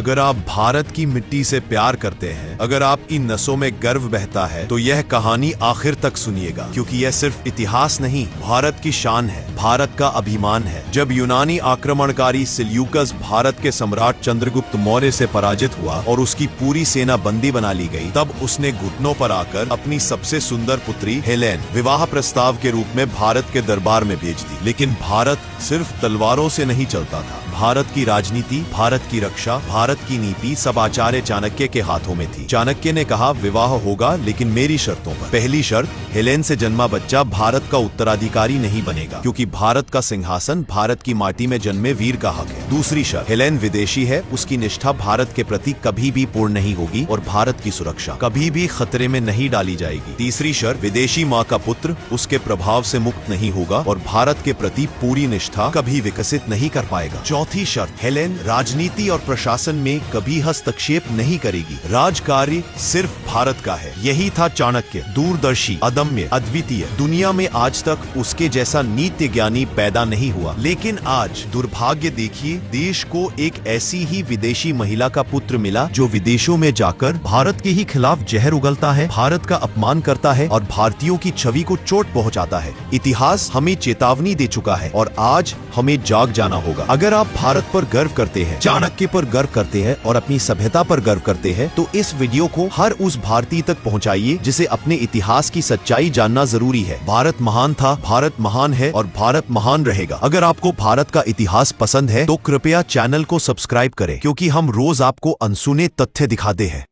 अगर आप भारत की मिट्टी से प्यार करते हैं, अगर आपकी नसों में गर्व बहता है, तो यह कहानी आखिर तक सुनिएगा, क्योंकि यह सिर्फ इतिहास नहीं, भारत की शान है, भारत का अभिमान है। जब यूनानी आक्रमणकारी सिल्यूकस भारत के सम्राट चंद्रगुप्त मौर्य से पराजित हुआ और उसकी पूरी सेना बंदी बना ली गई, तब उसने घुटनों पर आकर अपनी सबसे सुंदर पुत्री हेलेन विवाह प्रस्ताव के रूप में भारत के दरबार में भेज दी। लेकिन भारत सिर्फ तलवारों से नहीं चलता था। भारत की राजनीति, भारत की रक्षा, भारत की नीति सब आचार्य चाणक्य के हाथों में थी। चाणक्य ने कहा, विवाह होगा लेकिन मेरी शर्तों पर। पहली शर्त, हेलेन से जन्मा बच्चा भारत का उत्तराधिकारी नहीं बनेगा, क्योंकि भारत का सिंहासन भारत की माटी में जन्मे वीर का हक है। दूसरी शर्त, हेलेन विदेशी है, उसकी निष्ठा भारत के प्रति कभी भी पूर्ण नहीं होगी और भारत की सुरक्षा कभी भी खतरे में नहीं डाली जाएगी। तीसरी शर्त, विदेशी माँ का पुत्र उसके प्रभाव से मुक्त नहीं होगा और भारत के प्रति पूरी निष्ठा कभी विकसित नहीं कर पाएगा। चौथी शर्त, हेलेन राजनीति और प्रशासन में कभी हस्तक्षेप नहीं करेगी, राजकार्य सिर्फ भारत का है। यही था चाणक्य, दूरदर्शी, अदम्य, अद्वितीय। दुनिया में आज तक उसके जैसा नीति ज्ञानी पैदा नहीं हुआ। लेकिन आज दुर्भाग्य देखिए, देश को एक ऐसी ही विदेशी महिला का पुत्र मिला जो विदेशों में जाकर भारत के ही खिलाफ जहर उगलता है, भारत का अपमान करता है और भारतीयों की छवि को चोट पहुंचाता है। इतिहास हमें चेतावनी दे चुका है और आज हमें जाग जाना होगा। अगर आप भारत पर गर्व करते हैं, चाणक्य पर गर्व करते हैं और अपनी सभ्यता पर गर्व करते हैं, तो इस वीडियो को हर उस भारतीय तक पहुंचाइए जिसे अपने इतिहास की सच्चाई जानना जरूरी है। भारत महान था, भारत महान है और भारत महान रहेगा। अगर आपको भारत का इतिहास पसंद है तो कृपया चैनल को सब्सक्राइब करें, क्योंकि हम रोज आपको अनसुने तथ्य दिखाते हैं।